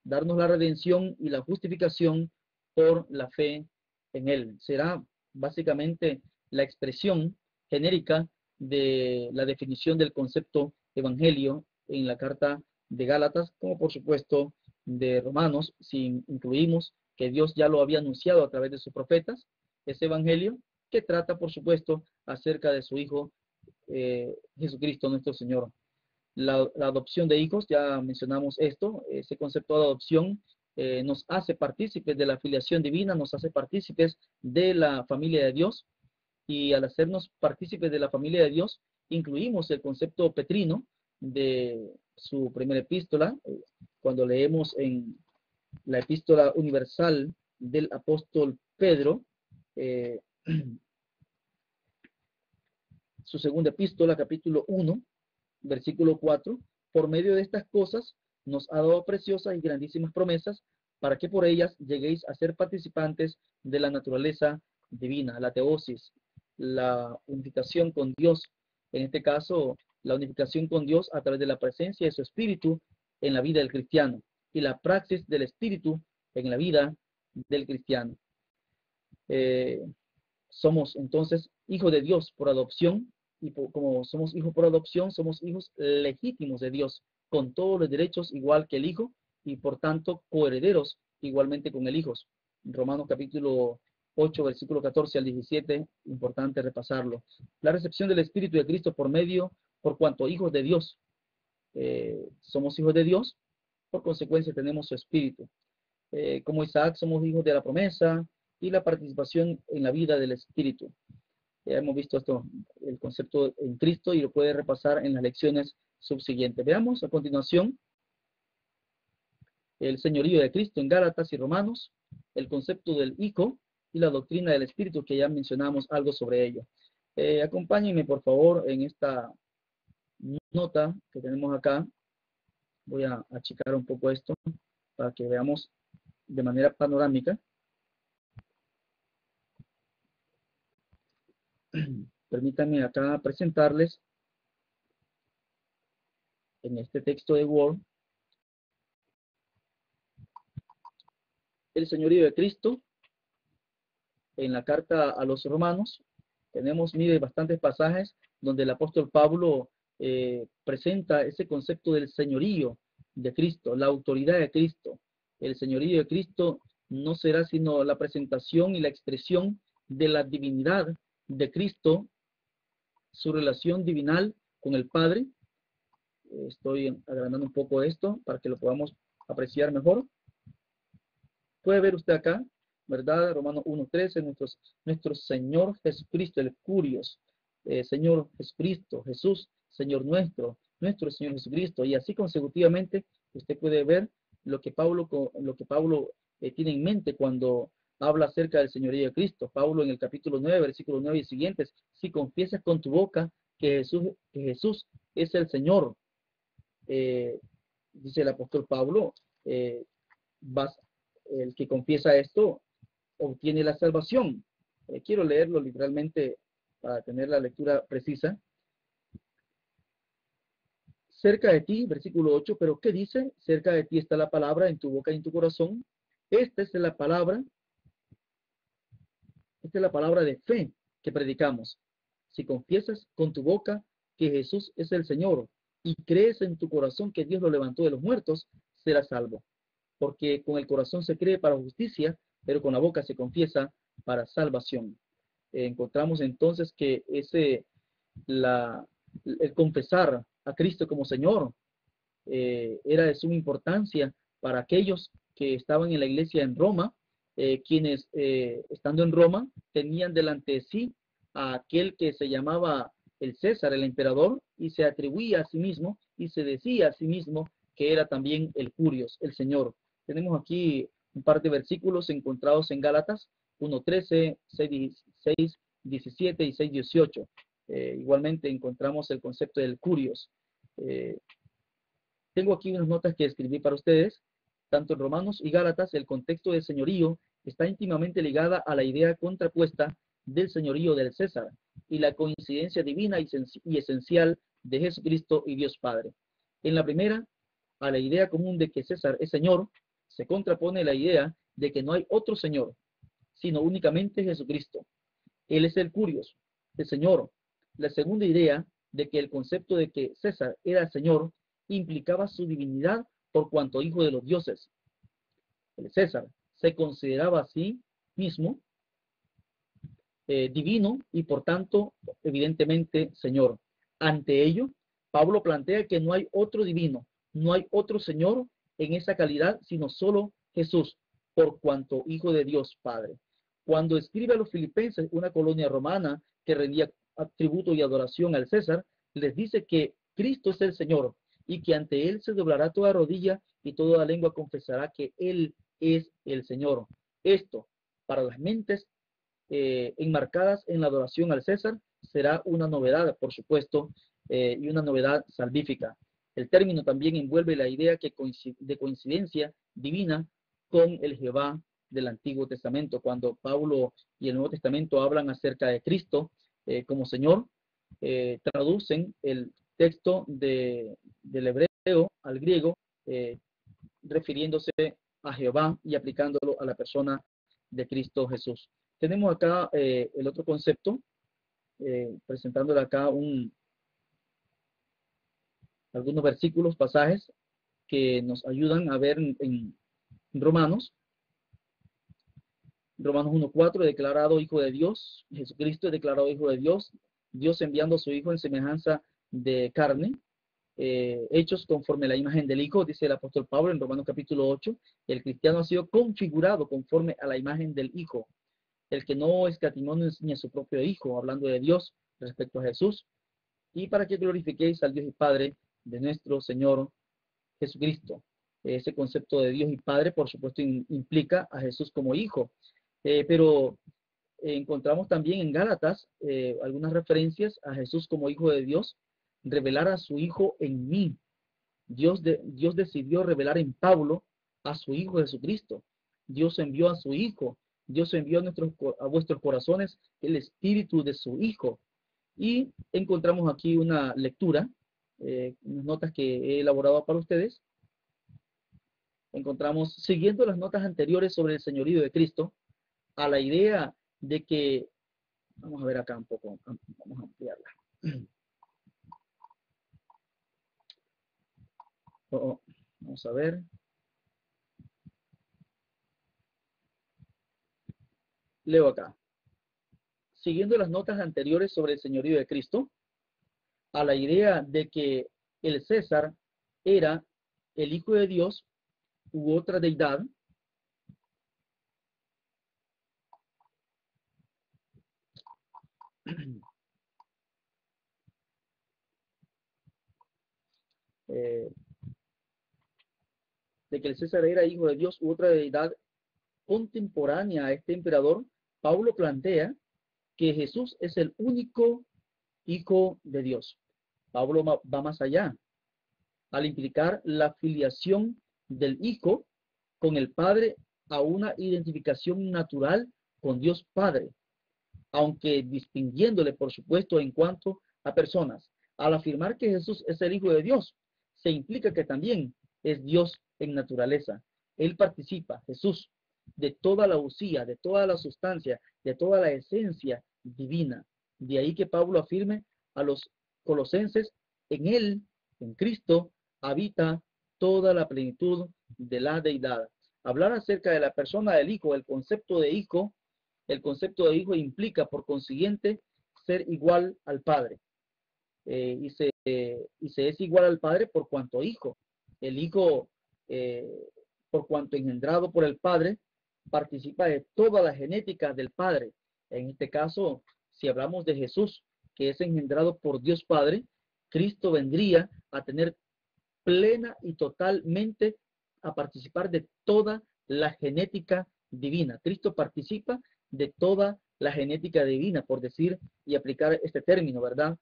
darnos la redención y la justificación por la fe en Él. Será básicamente la expresión genérica de la definición del concepto evangelio en la carta de Gálatas, como por supuesto de Romanos, si incluimos que Dios ya lo había anunciado a través de sus profetas, ese evangelio que trata por supuesto acerca de su Hijo Jesucristo nuestro Señor. La adopción de hijos, ya mencionamos esto, ese concepto de adopción nos hace partícipes de la filiación divina, nos hace partícipes de la familia de Dios, y al hacernos partícipes de la familia de Dios, incluimos el concepto petrino de su primera epístola. Cuando leemos en la epístola universal del apóstol Pedro, su segunda epístola, capítulo 1, versículo 4, por medio de estas cosas nos ha dado preciosas y grandísimas promesas, para que por ellas lleguéis a ser participantes de la naturaleza divina, la teosis, la unificación con Dios. En este caso, la unificación con Dios a través de la presencia de su Espíritu en la vida del cristiano y la praxis del Espíritu en la vida del cristiano. Somos entonces hijos de Dios por adopción, y como somos hijos por adopción, somos hijos legítimos de Dios, con todos los derechos igual que el Hijo, y por tanto coherederos igualmente con el Hijo. Romanos capítulo 8, versículo 14 al 17, importante repasarlo. La recepción del Espíritu de Cristo por cuanto hijos de Dios. Somos hijos de Dios, por consecuencia tenemos su Espíritu. Como Isaac somos hijos de la promesa y la participación en la vida del Espíritu. Ya hemos visto esto, el concepto en Cristo, y lo puede repasar en las lecciones subsiguientes. Veamos a continuación el señorío de Cristo en Gálatas y Romanos, el concepto del Hijo y la doctrina del Espíritu, que ya mencionamos algo sobre ello. Acompáñenme por favor en esta nota que tenemos acá. Voy a achicar un poco esto para que veamos de manera panorámica. Permítanme acá presentarles en este texto de Word el señorío de Cristo en la carta a los romanos. Tenemos, mire, bastantes pasajes donde el apóstol Pablo presenta ese concepto del señorío de Cristo, la autoridad de Cristo. El señorío de Cristo no será sino la presentación y la expresión de la divinidad de Cristo, su relación divinal con el Padre. Estoy agrandando un poco esto para que lo podamos apreciar mejor. Puede ver usted acá, ¿verdad? Romanos 1:13, nuestro Señor Jesucristo, el Curios, Señor Jesucristo, Jesús, Señor nuestro Señor Jesucristo, y así consecutivamente usted puede ver lo que Pablo tiene en mente cuando habla acerca del señorío de Cristo. Pablo en el capítulo 9, versículo 9 y siguientes: si confiesas con tu boca que Jesús es el Señor, dice el apóstol Pablo, el que confiesa esto obtiene la salvación. Quiero leerlo literalmente para tener la lectura precisa. Cerca de ti, versículo 8, pero ¿qué dice? Cerca de ti está la palabra, en tu boca y en tu corazón. Esta es la palabra de fe que predicamos. Si confiesas con tu boca que Jesús es el Señor y crees en tu corazón que Dios lo levantó de los muertos, serás salvo. Porque con el corazón se cree para justicia, pero con la boca se confiesa para salvación. Encontramos entonces que el confesar a Cristo como Señor era de suma importancia para aquellos que estaban en la iglesia en Roma, quienes estando en Roma tenían delante de sí a aquel que se llamaba el César, el emperador, y se atribuía a sí mismo y se decía a sí mismo que era también el Curios, el Señor. Tenemos aquí un par de versículos encontrados en Gálatas 1:13, 6:17 y 6:18. Igualmente encontramos el concepto del Curios. Tengo aquí unas notas que escribí para ustedes. Tanto en Romanos y Gálatas, el contexto del señorío está íntimamente ligada a la idea contrapuesta del señorío del César y la coincidencia divina y esencial de Jesucristo y Dios Padre. En la primera, a la idea común de que César es Señor, se contrapone la idea de que no hay otro Señor, sino únicamente Jesucristo. Él es el Curios, el Señor. La segunda idea de que el concepto de que César era Señor implicaba su divinidad por cuanto hijo de los dioses. El César se consideraba a sí mismo divino y por tanto evidentemente Señor. Ante ello, Pablo plantea que no hay otro divino, no hay otro Señor en esa calidad, sino solo Jesús, por cuanto hijo de Dios Padre. Cuando escribe a los filipenses, una colonia romana que rendía tributo y adoración al César, les dice que Cristo es el Señor y que ante él se doblará toda rodilla y toda lengua confesará que él es el Señor. Esto, para las mentes enmarcadas en la adoración al César, será una novedad, por supuesto, y una novedad salvífica. El término también envuelve la idea de coincidencia divina con el Jehová del Antiguo Testamento. Cuando Pablo y el Nuevo Testamento hablan acerca de Cristo como Señor, traducen el texto del hebreo al griego, refiriéndose a Jehová y aplicándolo a la persona de Cristo Jesús. Tenemos acá el otro concepto, presentándole acá algunos versículos, pasajes que nos ayudan a ver en Romanos. Romanos 1:4, declarado Hijo de Dios. Jesucristo es declarado Hijo de Dios. Dios enviando a su Hijo en semejanza de carne, hechos conforme a la imagen del Hijo, dice el apóstol Pablo en Romanos capítulo 8. El cristiano ha sido configurado conforme a la imagen del Hijo. El que no escatimó ni a su propio Hijo, hablando de Dios respecto a Jesús, y para que glorifiquéis al Dios y Padre de nuestro Señor Jesucristo. Ese concepto de Dios y Padre, por supuesto, implica a Jesús como Hijo. Pero encontramos también en Gálatas algunas referencias a Jesús como Hijo de Dios, revelar a su Hijo en mí. Dios decidió revelar en Pablo a su Hijo Jesucristo. Dios envió a su Hijo. Dios envió a vuestros corazones el Espíritu de su Hijo. Y encontramos aquí una lectura, unas notas que he elaborado para ustedes. Encontramos, siguiendo las notas anteriores sobre el señorío de Cristo, a la idea de que, vamos a ver acá un poco, vamos a ampliarla. Vamos a ver. Leo acá. Siguiendo las notas anteriores sobre el señorío de Cristo, a la idea de que el César era el Hijo de Dios u otra deidad, de que el César era hijo de Dios u otra deidad contemporánea a este emperador, Pablo plantea que Jesús es el único Hijo de Dios. Pablo va más allá, al implicar la filiación del Hijo con el Padre a una identificación natural con Dios Padre, aunque distinguiéndole, por supuesto, en cuanto a personas. Al afirmar que Jesús es el Hijo de Dios, se implica que también es Dios en naturaleza. Él participa, Jesús, de toda la usía, de toda la sustancia, de toda la esencia divina. De ahí que Pablo afirme a los colosenses, en Él, en Cristo, habita toda la plenitud de la deidad. Hablar acerca de la persona del Hijo, el concepto de Hijo implica, por consiguiente, ser igual al Padre. Y se es igual al Padre por cuanto Hijo. El Hijo, por cuanto engendrado por el Padre, participa de toda la genética del Padre. En este caso, si hablamos de Jesús, que es engendrado por Dios Padre, Cristo vendría a tener plena y totalmente a participar de toda la genética divina. Cristo participa de toda la genética divina, por decir y aplicar este término, ¿verdad?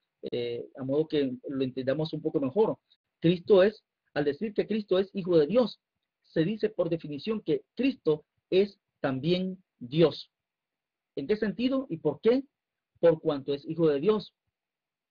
A modo que lo entendamos un poco mejor. Cristo es, al decir que Cristo es Hijo de Dios, se dice por definición que Cristo es también Dios. ¿En qué sentido y por qué? Por cuanto es Hijo de Dios.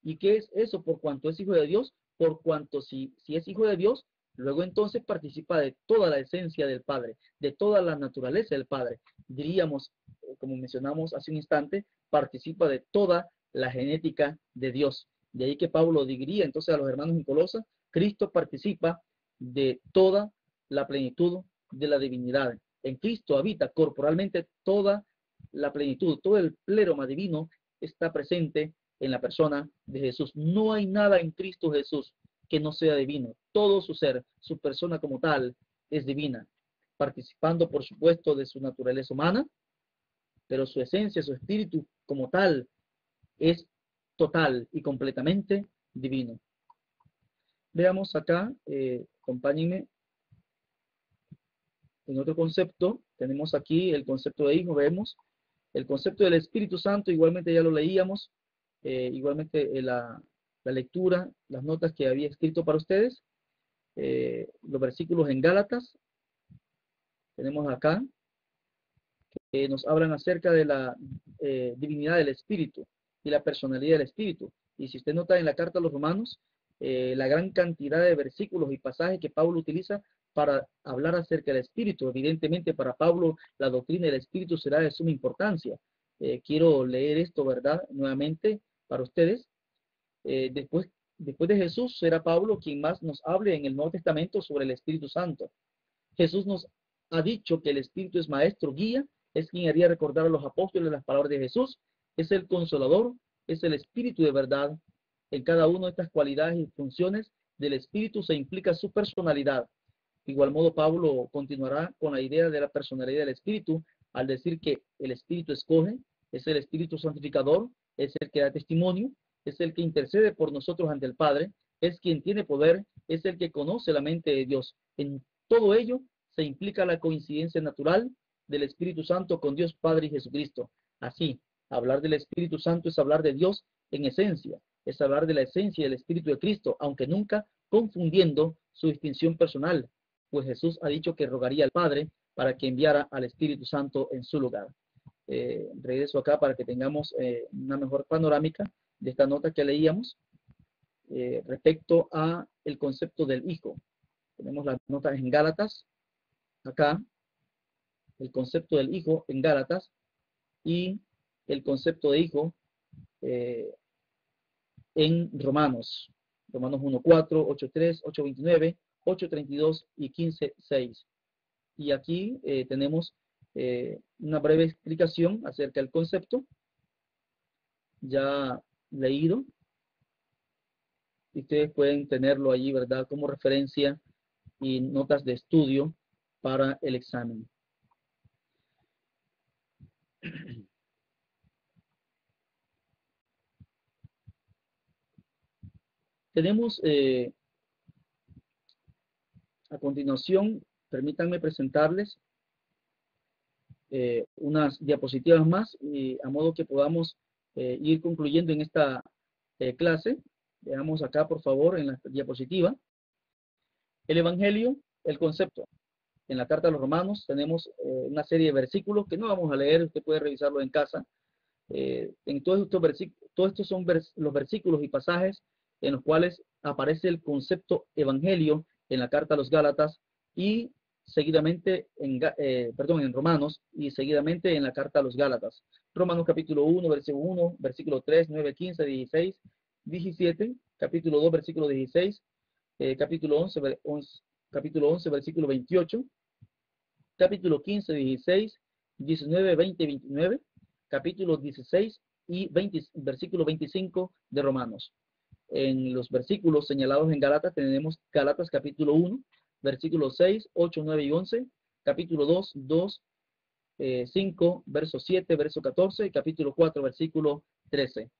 ¿Y qué es eso? Por cuanto es Hijo de Dios, por cuanto si es Hijo de Dios, luego entonces participa de toda la esencia del Padre, de toda la naturaleza del Padre. Diríamos, como mencionamos hace un instante, participa de toda la genética de Dios. De ahí que Pablo diría entonces a los hermanos en Colosa, Cristo participa de toda la plenitud de la divinidad. En Cristo habita corporalmente toda la plenitud, todo el pleroma divino está presente en la persona de Jesús. No hay nada en Cristo Jesús que no sea divino. Todo su ser, su persona como tal, es divina, participando, por supuesto, de su naturaleza humana, pero su esencia, su espíritu como tal, es total y completamente divino. Veamos acá, acompáñenme en otro concepto. Tenemos aquí el concepto de hijo, vemos el concepto del Espíritu Santo, igualmente ya lo leíamos, igualmente la lectura, las notas que había escrito para ustedes, los versículos en Gálatas, tenemos acá, que nos hablan acerca de la divinidad del Espíritu y la personalidad del Espíritu. Y si usted nota en la carta a los Romanos, la gran cantidad de versículos y pasajes que Pablo utiliza para hablar acerca del Espíritu. Evidentemente, para Pablo, la doctrina del Espíritu será de suma importancia. Quiero leer esto, ¿verdad?, nuevamente para ustedes. Después de Jesús, será Pablo quien más nos hable en el Nuevo Testamento sobre el Espíritu Santo. Jesús nos ha dicho que el Espíritu es maestro, guía, es quien haría recordar a los apóstoles las palabras de Jesús, es el consolador, es el Espíritu de verdad. En cada una de estas cualidades y funciones del Espíritu se implica su personalidad. De igual modo, Pablo continuará con la idea de la personalidad del Espíritu al decir que el Espíritu escoge, es el Espíritu santificador, es el que da testimonio, es el que intercede por nosotros ante el Padre, es quien tiene poder, es el que conoce la mente de Dios. En todo ello se implica la coincidencia natural del Espíritu Santo con Dios Padre y Jesucristo. Así, hablar del Espíritu Santo es hablar de Dios en esencia, es hablar de la esencia del Espíritu de Cristo, aunque nunca confundiendo su distinción personal, pues Jesús ha dicho que rogaría al Padre para que enviara al Espíritu Santo en su lugar. Regreso acá para que tengamos una mejor panorámica de esta nota que leíamos respecto a el concepto del Hijo. Tenemos las notas en Gálatas, acá, el concepto del Hijo en Gálatas y el concepto de Hijo en Romanos. Romanos 1.4, 8.3, 8.29, 8.32 y 15.6. Y aquí tenemos una breve explicación acerca del concepto, ya leído. Y ustedes pueden tenerlo allí, ¿verdad?, como referencia y notas de estudio para el examen. Tenemos a continuación, permítanme presentarles unas diapositivas más y a modo que podamos ir concluyendo en esta clase. Veamos acá, por favor, en la diapositiva. El Evangelio, el concepto. En la carta a los Romanos tenemos una serie de versículos que no vamos a leer, usted puede revisarlo en casa. En todos estos son los versículos y pasajes en los cuales aparece el concepto Evangelio en la carta a los Gálatas y seguidamente en Romanos y seguidamente en la carta a los Gálatas. Romanos capítulo 1, versículo 1, versículo 3, 9, 15, 16, 17, capítulo 2, versículo 16, capítulo 11, versículo 28, capítulo 15, 16, 19, 20, 29, capítulo 16 y versículo 25 de Romanos. En los versículos señalados en Gálatas tenemos Gálatas capítulo 1, versículos 6, 8, 9 y 11, capítulo 2, 5, verso 7, verso 14 y capítulo 4, versículo 13.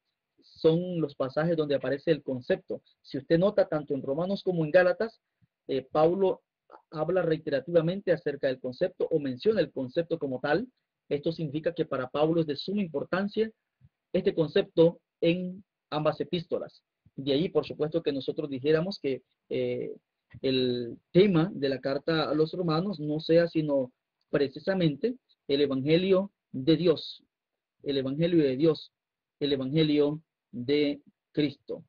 Son los pasajes donde aparece el concepto. Si usted nota, tanto en Romanos como en Gálatas, Pablo habla reiterativamente acerca del concepto o menciona el concepto como tal. Esto significa que para Pablo es de suma importancia este concepto en ambas epístolas. De ahí, por supuesto, que nosotros dijéramos que el tema de la carta a los romanos no sea sino precisamente el Evangelio de Dios, el Evangelio de Dios, el Evangelio de Cristo.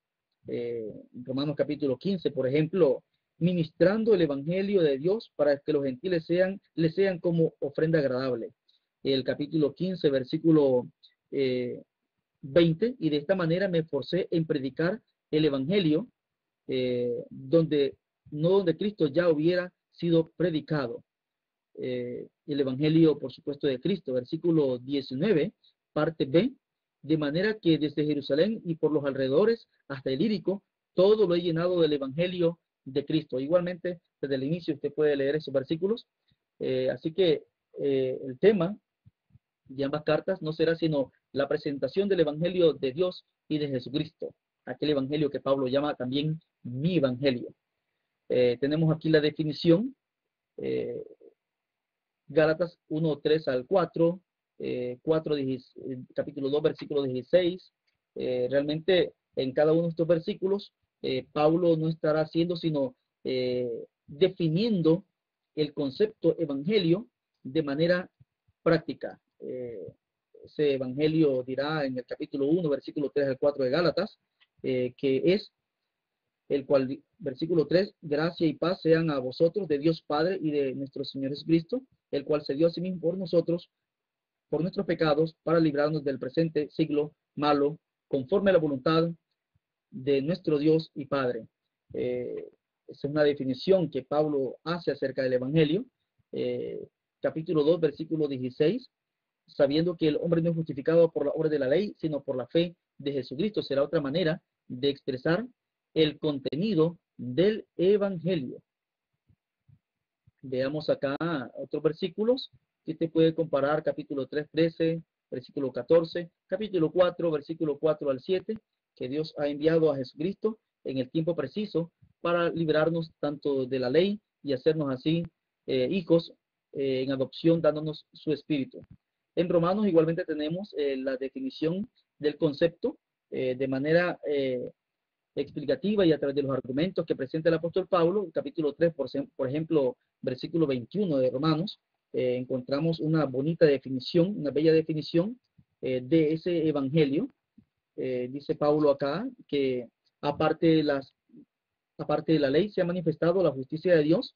Romanos capítulo 15, por ejemplo, ministrando el Evangelio de Dios para que los gentiles le sean como ofrenda agradable. El capítulo 15, versículo 20, y de esta manera me esforcé en predicar el Evangelio donde Cristo ya hubiera sido predicado. El Evangelio, por supuesto, de Cristo, versículo 19, parte B, de manera que desde Jerusalén y por los alrededores hasta el Ilírico, todo lo he llenado del Evangelio de Cristo. Igualmente, desde el inicio usted puede leer esos versículos. Así que el tema de ambas cartas no será sino la presentación del Evangelio de Dios y de Jesucristo, aquel Evangelio que Pablo llama también mi evangelio. Tenemos aquí la definición, Gálatas 1, 3 al 4, capítulo 2, versículo 16. Realmente en cada uno de estos versículos, Pablo no estará haciendo sino definiendo el concepto evangelio de manera práctica. Ese evangelio dirá en el capítulo 1, versículo 3 al 4 de Gálatas, que es el cual, versículo 3, gracia y paz sean a vosotros de Dios Padre y de nuestro Señor Jesucristo, el cual se dio a sí mismo por nosotros, por nuestros pecados, para librarnos del presente siglo malo, conforme a la voluntad de nuestro Dios y Padre. Esa es una definición que Pablo hace acerca del Evangelio. Capítulo 2, versículo 16, sabiendo que el hombre no es justificado por la obra de la ley, sino por la fe de Jesucristo. Será otra manera de expresar el contenido del Evangelio. Veamos acá otros versículos que te puede comparar, capítulo 3, 13, versículo 14, capítulo 4, versículo 4 al 7, que Dios ha enviado a Jesucristo en el tiempo preciso para librarnos tanto de la ley y hacernos así hijos en adopción, dándonos su espíritu. En Romanos igualmente tenemos la definición del concepto de manera explicativa y a través de los argumentos que presenta el apóstol Pablo. Capítulo 3, por ejemplo, versículo 21 de Romanos, encontramos una bonita definición, una bella definición de ese evangelio. Dice Pablo acá que aparte de la ley se ha manifestado la justicia de Dios,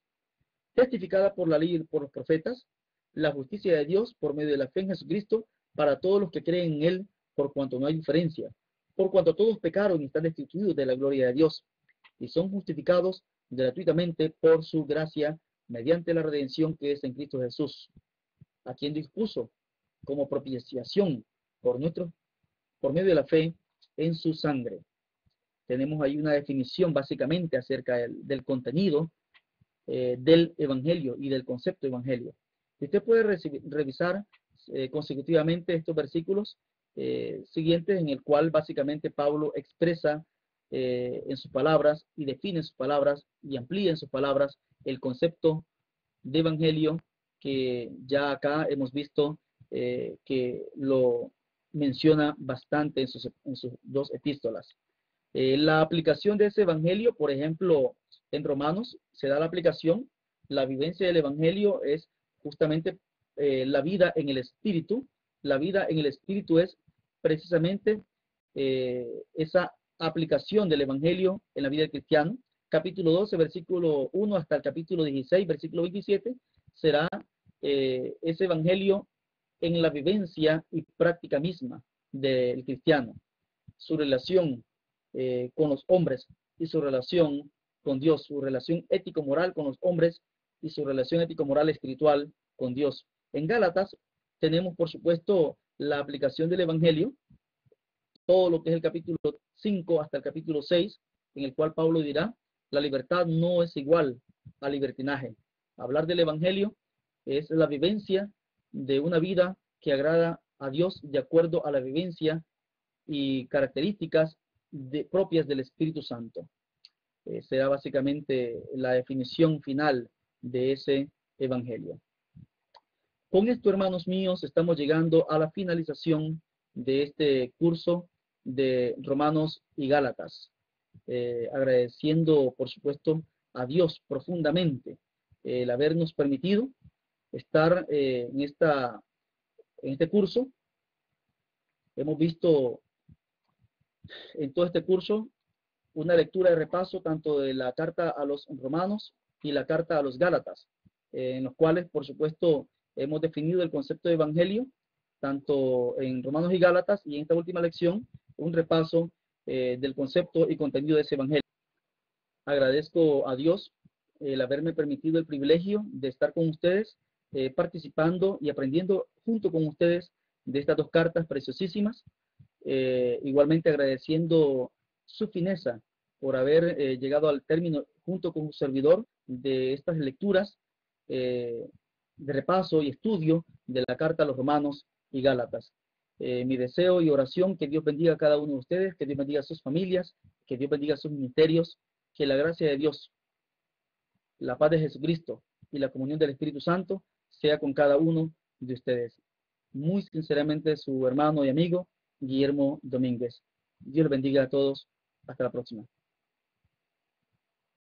testificada por la ley y por los profetas, la justicia de Dios por medio de la fe en Jesucristo para todos los que creen en Él, por cuanto no hay diferencia. Por cuanto todos pecaron y están destituidos de la gloria de Dios, y son justificados gratuitamente por su gracia, mediante la redención que es en Cristo Jesús, a quien dispuso como propiciación por medio de la fe en su sangre. Tenemos ahí una definición básicamente acerca del contenido del evangelio y del concepto evangelio. Usted puede revisar consecutivamente estos versículos siguientes, en el cual básicamente Pablo expresa en sus palabras y define en sus palabras y amplía en sus palabras el concepto de evangelio, que ya acá hemos visto que lo menciona bastante en sus dos epístolas. La aplicación de ese evangelio, por ejemplo, en Romanos se da la aplicación. La vivencia del evangelio es justamente la vida en el espíritu. La vida en el espíritu es precisamente esa aplicación del evangelio en la vida del cristiano. Capítulo 12, versículo 1 hasta el capítulo 16, versículo 27, será ese evangelio en la vivencia y práctica misma del cristiano. Su relación con los hombres y su relación con Dios, su relación ético-moral con los hombres y su relación ético-moral espiritual con Dios. En Gálatas tenemos, por supuesto, la aplicación del evangelio, todo lo que es el capítulo 5 hasta el capítulo 6, en el cual Pablo dirá, la libertad no es igual al libertinaje. Hablar del evangelio es la vivencia de una vida que agrada a Dios de acuerdo a la vivencia y características propias del Espíritu Santo. Será básicamente la definición final de ese evangelio. Con esto, hermanos míos, estamos llegando a la finalización de este curso de Romanos y Gálatas. Agradeciendo, por supuesto, a Dios profundamente el habernos permitido estar en este curso. Hemos visto en todo este curso una lectura de repaso tanto de la carta a los romanos y la carta a los gálatas, en los cuales, por supuesto, hemos definido el concepto de evangelio, tanto en Romanos y Gálatas, y en esta última lección, un repaso del concepto y contenido de ese evangelio. Agradezco a Dios el haberme permitido el privilegio de estar con ustedes, participando y aprendiendo junto con ustedes de estas dos cartas preciosísimas. Igualmente agradeciendo su fineza por haber llegado al término junto con un servidor de estas lecturas de repaso y estudio de la carta a los romanos y gálatas. Mi deseo y oración, que Dios bendiga a cada uno de ustedes, que Dios bendiga a sus familias, que Dios bendiga a sus ministerios, Que la gracia de Dios, la paz de Jesucristo y la comunión del Espíritu Santo sea con cada uno de ustedes. Muy sinceramente, su hermano y amigo, Guillermo Domínguez. Dios los bendiga a todos. Hasta la próxima.